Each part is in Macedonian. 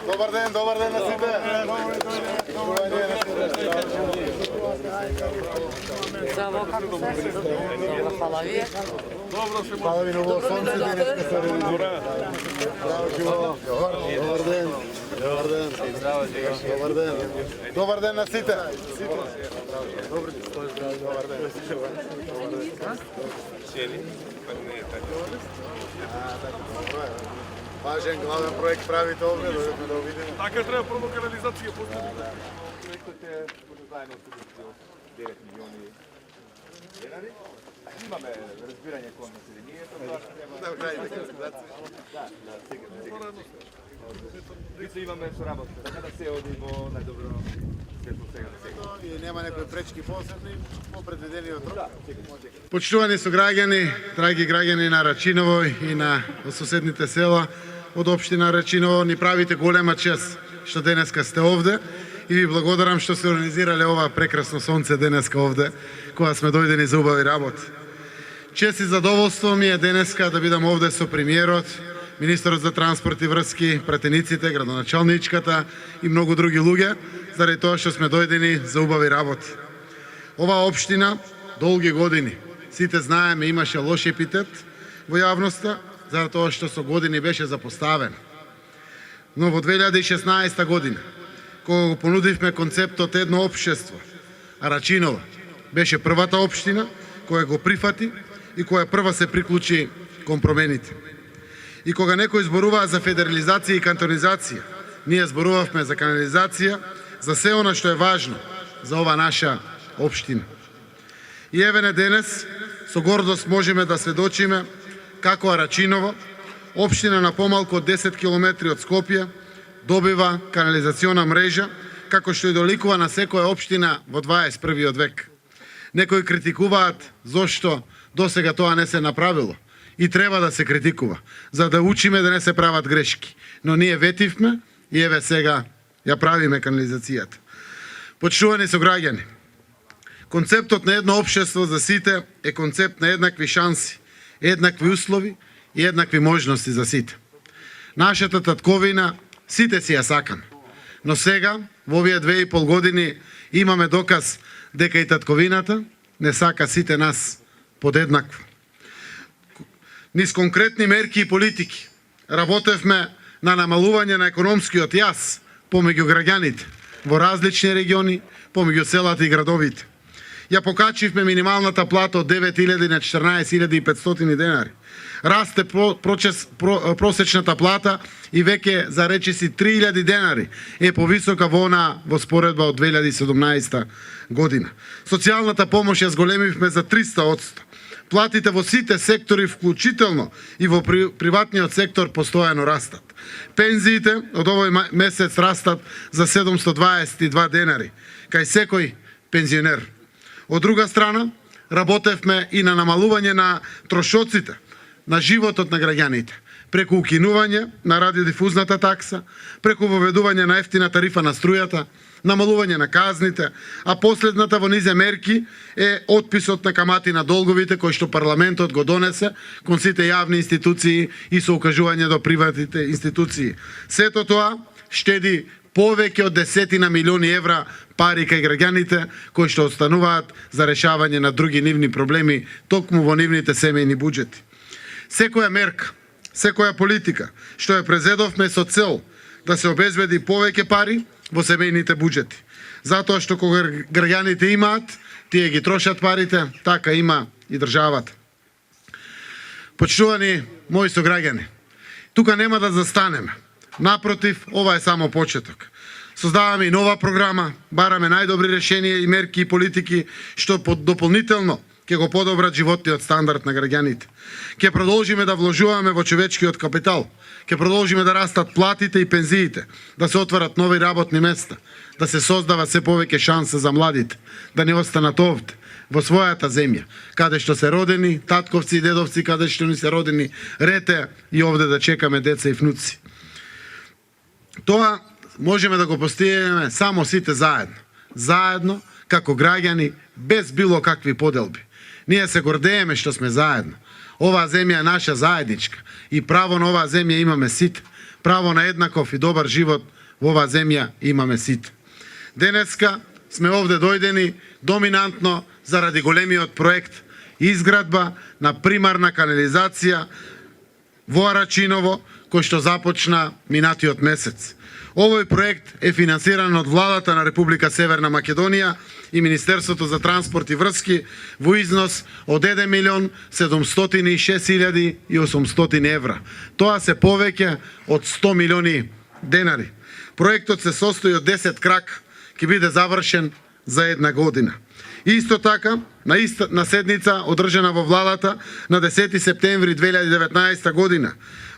Добар ден на сите. Здраво, како се? Добро, фала вие. Фала ви ново сонце денеска се реализира. Здраво, живо. Добар ден. Добар ден на сите. Добар ден. Важен главен проект правите овде, дојдовме да го видиме. Така треба прво канализација постави. Проектот е заедно со 9 милиони денари. Имаме разбирање кон населението, тоа треба да правите канализација. Да, сега. Мислам имаме соработка, така да се оди во најдобро светло сега. И нема некои пречки посебни по предвидениот рок. Почитувани сограѓани, драги граѓани на Рачиново и на соседните села од општина Рачиново, ни правите голема чест што денеска сте овде и ви благодарам што се организирале ова прекрасно сонце денеска овде, кога сме дојдени за убави работи. Чест и задоволство ми е денеска да бидам овде со премиерот, министерот за транспорт и врски, пратениците, градоначалничката и многу други луѓе, заради тоа што сме дојдени за убави работи. Оваа општина долги години, сите знаеме, имаше лош епитет во јавноста, за тоа што со години беше запоставен. Но во 2016 година, кога го понудивме концептот едно општество, а Рачиново беше првата општина која го прифати и која прва се приклучи кон промените. И кога некој зборуваа за федерализација и кантонизација, ние зборувавме за канализација, за се она што е важно за ова наша општина. И еве денес, со гордост можеме да сведочиме како Рачиново, општина на помалку од 10 километри од Скопје, добива канализациона мрежа, како што и доликува на секоја општина во 21. век. Некои критикуваат зошто досега тоа не се направило. И треба да се критикува, за да учиме да не се прават грешки. Но ние ветивме и еве сега ја правиме канализацијата. Почитувани сограѓани, концептот на едно општество за сите е концепт на еднакви шанси, еднакви услови и еднакви можности за сите. Нашата татковина сите си ја сакаме, но сега, во овие 2,5 години, имаме доказ дека и татковината не сака сите нас подеднакво. Низ конкретни мерки и политики работевме на намалување на економскиот јаз помеѓу граѓаните во различни региони, помеѓу селата и градовите. Ја покачивме минималната плата од 9.000 на 14.500 денари. Расте просечната плата и веќе за речиси 3.000 денари е повисока во споредба од 2017 година. Социјалната помош ја зголемивме за 300%. Платите во сите сектори, вклучително и во приватниот сектор, постојано растат. Пензиите од овој месец растат за 722 денари, кај секој пензионер. Од друга страна, работевме и на намалување на трошоците на животот на граѓаните, преку укинување на радиодифузната такса, преку воведување на ефтина тарифа на струјата, намалување на казните, а последната во низе мерки е отписот на камати на долговите кои што парламентот го донесе кон сите јавни институции и со укажување до приватните институции. Сето тоа штеди повеќе од 10 милиони евра пари кај граѓаните кои што остануваат за решавање на други нивни проблеми токму во нивните семејни буџети. Секоја мерка, секоја политика што ја презедовме со цел да се обезбеди повеќе пари во семејните буџети. Затоа што кога граѓаните имаат, тие ги трошат парите, така има и државата. Почитувани мои сограѓани, тука нема да застанеме. Напротив, ова е само почеток. Создаваме и нова програма, бараме најдобри решенија и мерки и политики што дополнително ќе го подобрат животниот стандард на граѓаните. Ќе продолжиме да вложуваме во човечкиот капитал, ќе продолжиме да растат платите и пензиите, да се отварат нови работни места, да се создава се повеќе шанса за младите, да не останат овде, во својата земја, каде што се родени, татковци и дедовци, каде што ни се родени рете и овде да чекаме деца и внуци. Тоа можеме да го постигнеме само сите заедно. Заедно, како граѓани, без било какви поделби. Ние се гордееме што сме заедно. Оваа земја е наша заедничка и право на оваа земја имаме сите. право на еднаков и добар живот во оваа земја имаме сите. Денеска сме овде дојдени доминантно заради големиот проект изградба на примарна канализација во Арачиново, кој што започна минатиот месец. Овој проект е финансиран од владата на Република Северна Македонија и Министерството за транспорт и врски во износ од 1.706.800 евра. Тоа се повеќе од 100 милиони денари. Проектот се состои од 10 крак, ќе биде завршен за една година. Исто така, на седница одржана во владата на 10 септември 2019 година,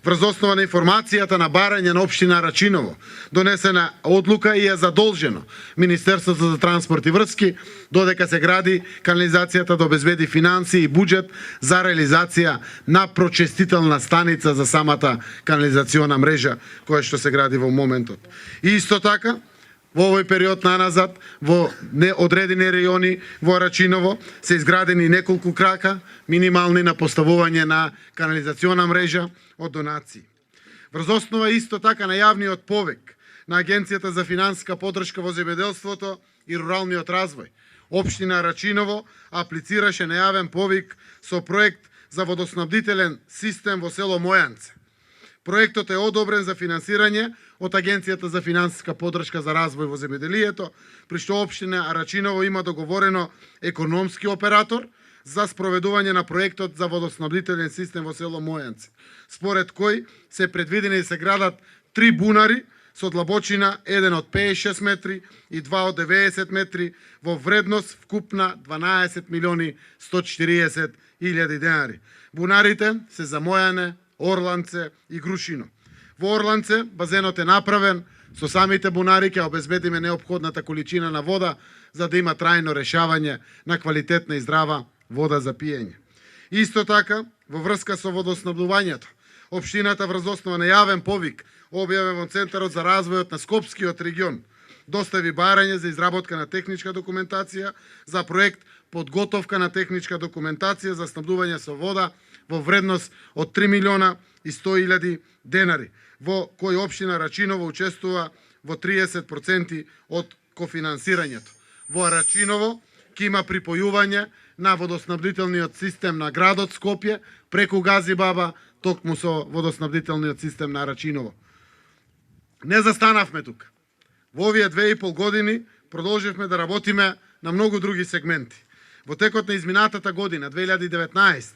врз основа на информацијата на барање на општина Рачиново, донесена одлука и е задолжено Министерството за транспорт и врски додека се гради канализацијата да обезбеди финансии и буџет за реализација на прочистителна станица за самата канализациона мрежа која што се гради во моментот. И исто така, во овој период наназад, во неодредени райони во Арачиново се изградени неколку крака минимални на поставување на канализациона мрежа од донации. Врз основа исто така на јавниот повик на Агенцијата за финансиска поддршка во земјоделството и руралниот развој, општина Арачиново аплицираше на јавен повик со проект за водоснабдителен систем во село Мојанце. Проектот е одобрен за финансирање од Агенцијата за финансиска поддршка за развој во земјоделието, при што општина Арачиново има договорено економски оператор за спроведување на проектот за водоснабдителен систем во село Мојанце, според кој се предвидени да се градат 3 бунари со длабочина 1 од 56 метри и 2 од 90 метри во вредност вкупна 12.140.000 денари. Бунарите се за Мојане, Орланце и Грушино. Во Орланце базенот е направен, со самите бунари ќе обезбедиме неопходната количина на вода за да има трајно решавање на квалитетна и здрава вода за пиење. Исто така, во врска со водоснабдувањето, општината врз основа на јавен повик објавен во Центарот за развојот на Скопскиот регион достави барање за изработка на техничка документација за проект подготовка на техничка документација за снабдување со вода во вредност од 3.100.000 денари, во кој општина Рачиново учествува во 30% од кофинансирањето. Во Арачиново ќе има припојување на водоснабдителниот систем на градот Скопје преку Газибаба, токму со водоснабдителниот систем на Арачиново. Не застанавме тука. Во овие 2,5 години продолживме да работиме на многу други сегменти. Во текот на изминатата година, 2019,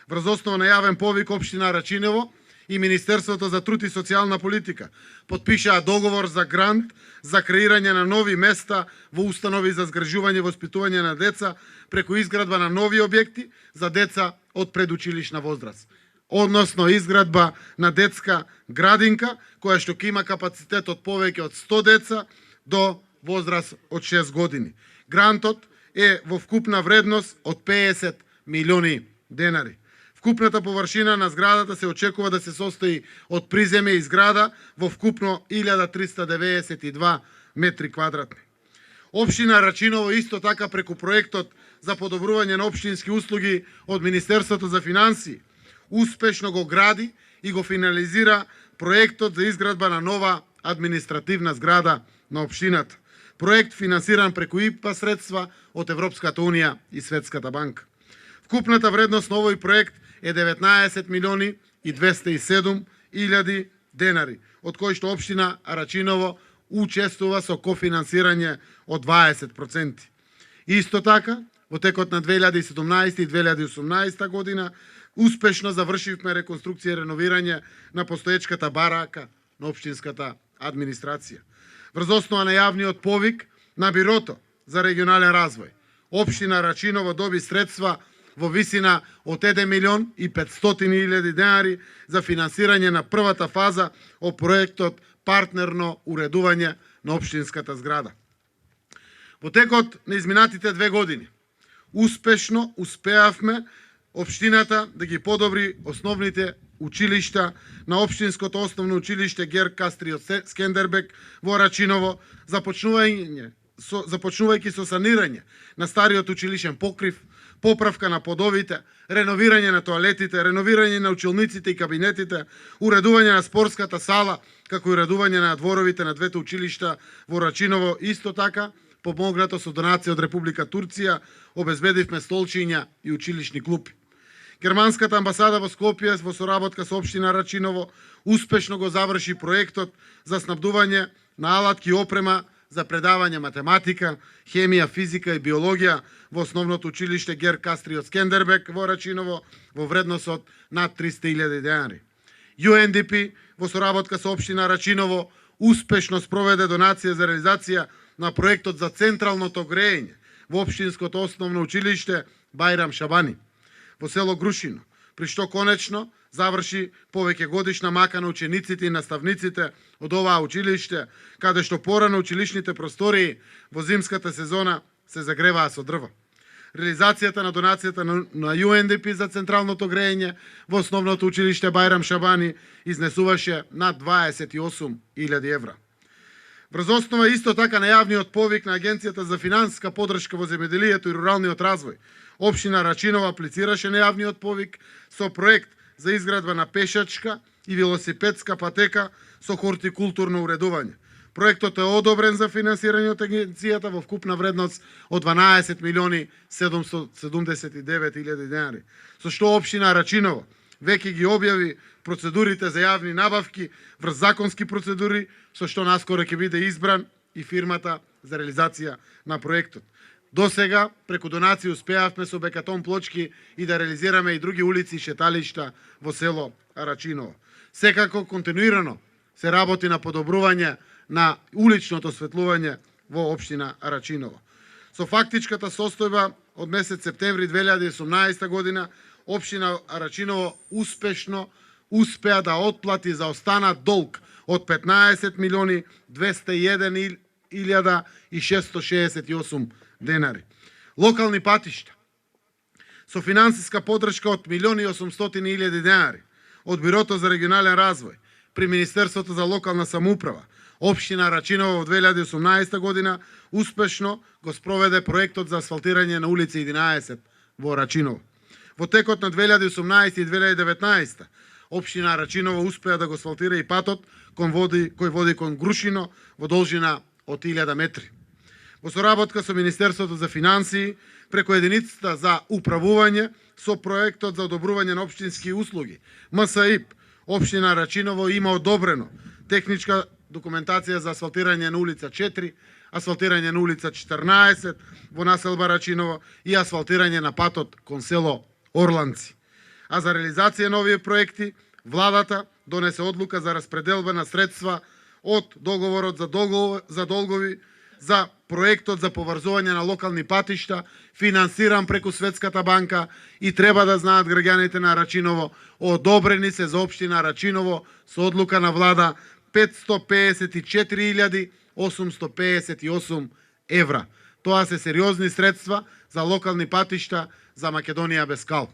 врз основа на јавен повик општина Арачиново и Министерството за труд и социјална политика потпишаа договор за грант за креирање на нови места во установи за згрижување и воспитување на деца преку изградба на нови објекти за деца од предучилишна возраст, односно изградба на детска градинка која што ќе има капацитет од повеќе од 100 деца до возраст од 6 години. Грантот е во вкупна вредност од 50 милиони денари. Вкупната површина на зградата се очекува да се состои од приземје и зграда во вкупно 1392 метри квадратни. Општина Рачиново исто така преку проектот за подобрување на општински услуги од Министерството за финансии успешно го гради и го финализира проектот за изградба на нова административна зграда на општината. Проект финансиран преку ИПА средства од Европската унија и Светската банка. Вкупната вредност на овој проект е 19 милиони и 207.000 денари, од кои што општина Арачиново учествува со кофинансирање од 20%. Исто така, во текот на 2017 и 2018 година, успешно завршивме реконструкција и реновирање на постоечката барака на општинската администрација. Врз основа на јавниот повик на Бирото за регионален развој, општина Рачиново доби средства во висина од 1.500.000 денари за финансирање на првата фаза од проектот партнерно уредување на општинската зграда. Во текот на изминатите 2 години успешно успеавме општината да ги подобри основните училишта на општинското основно училиште Гер Кастриот Скендербек во Рачиново, започнувајќи со санирање на стариот училишен покрив, поправка на подовите, реновирање на тоалетите, реновирање на училниците и кабинетите, уредување на спортската сала, како и уредување на дворовите на двете училишта во Рачиново. Исто така, помогнато со донација од Република Турција, обезбедивме столчиња и училишни клупи. Германската амбасада во Скопје во соработка со општина Рачиново успешно го заврши проектот за снабдување на алатки и опрема за предавање математика, хемија, физика и биологија во основното училиште Гер Кастриот Скендербек во Рачиново во вредност од над 300.000 денари. UNDP во соработка со општина Рачиново успешно спроведе донација за реализација на проектот за централното грејење во општинското основно училиште Бајрам Шабани во село Грушино, при што конечно заврши повеќе годишна мака на учениците и наставниците од оваа училиште, каде што порано училишните простории во зимската сезона се загреваа со дрва. Реализацијата на донацијата на UNDP за централното грејење во основното училиште Бајрам Шабани изнесуваше над 28.000 евра. Врз основа исто така на јавниот повик на Агенцијата за финансиска подршка во земјоделието и руралниот развој, општина Рачиново аплицираше на јавниот повик со проект за изградба на пешачка и велосипедска патека со хортикултурно уредување. Проектот е одобрен за финансирање од агенцијата во вкупна вредност од 12.779.000 денари, со што општина Рачиново веќе ги објави процедурите за јавни набавки врз законски процедури, со што наскоро ќе биде избран и фирмата за реализација на проектот. До сега, преку донации успеавме со бекатон плочки и да реализираме и други улици и шеталишта во село Рачиново. Секако континуирано се работи на подобрување на уличното осветлување во општина Рачиново. Со фактичката состојба од месец септември 2018 година, општина Рачиново успешно успеа да отплати за останат долг од 15.201.668 денари. Локални патишта со финансиска поддршка од 1.800.000 денари од Бирото за регионален развој при Министерството за локална самоуправа, општина Рачиново во 2018 година успешно го спроведе проектот за асфалтирање на улица 11 во Рачиново. Во текот на 2018 и 2019 општина Рачиново успеа да го асфалтира и патот кој води кон Грушино во должина од 1000 метри. Во соработка со Министерството за финансии, преку единицата за управување со проектот за одобрување на општински услуги, МСИП, општина Рачиново има одобрено техничка документација за асфалтирање на улица 4, асфалтирање на улица 14 во населба Рачиново и асфалтирање на патот кон село Орланци. А за реализација на овие проекти, владата донесе одлука за распределба на средства од договорот за долгови за проектот за поврзување на локални патишта, финансиран преку Светската банка, и треба да знаат граѓаните на Рачиново, одобрени се за општина Рачиново со одлука на влада 554.858 евра. Тоа се сериозни средства за локални патишта за Македонија без кал.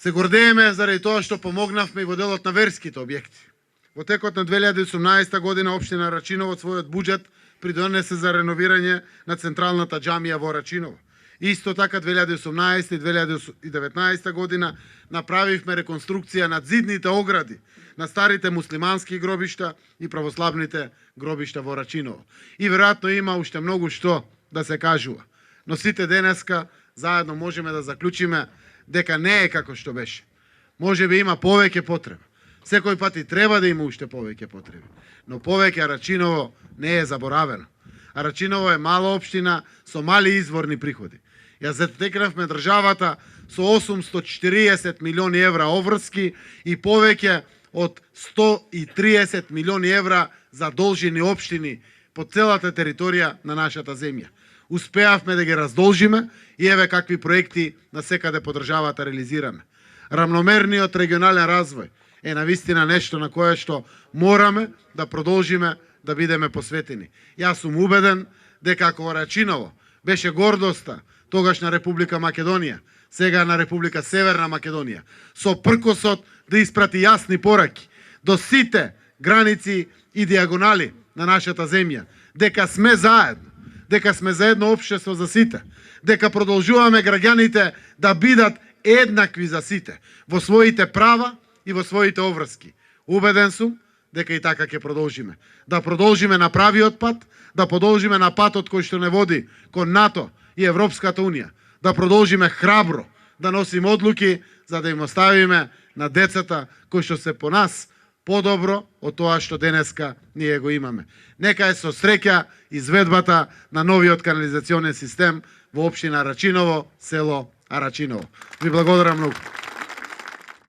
Се гордееме заради тоа што помогнавме и во делот на верските објекти. Во текот на 2018 година општина Рачиново својот буџет придонесе за реновирање на централната џамија во Рачиново. Исто така 2018 и 2019 година направивме реконструкција на зидните огради на старите муслимански гробишта и православните гробишта во Рачиново. И веројатно има уште многу што да се кажува. Но сите денеска заедно можеме да заклучиме дека не е како што беше. Може би има повеќе потреба. Секој пат и треба да има уште повеќе потреби. Но повеќе Рачиново не е заборавено. А Рачиново е мала општина со мали изворни приходи. Ја затекнавме државата со 840 милиони евра обврски и повеќе од 130 милиони евра задолжени општини по целата територија на нашата земја. Успеавме да ги раздолжиме и еве какви проекти на секаде по државата реализираме. Рамномерниот регионален развој е навистина нешто на кое што мораме да продолжиме да бидеме посветени. Јас сум убеден дека ако Рачиново беше гордоста тогаш на Република Македонија, сега на Република Северна Македонија, со пркосот да испрати јасни пораки до сите граници и диагонали на нашата земја, дека сме заедно, дека сме за едно општество за сите, дека продолжуваме граѓаните да бидат еднакви за сите во своите права и во своите обврски. Убеден сум дека и така ќе продолжиме. Да продолжиме на правиот пат, да продолжиме на патот кој што не води кон НАТО и Европската Унија, да продолжиме храбро да носиме одлуки за да им оставиме на децата кои што се по нас подобро од тоа што денеска ние го имаме. Нека е со среќа изведбата на новиот канализационен систем во општина Рачиново, село Арачиново. Ви благодарам многу.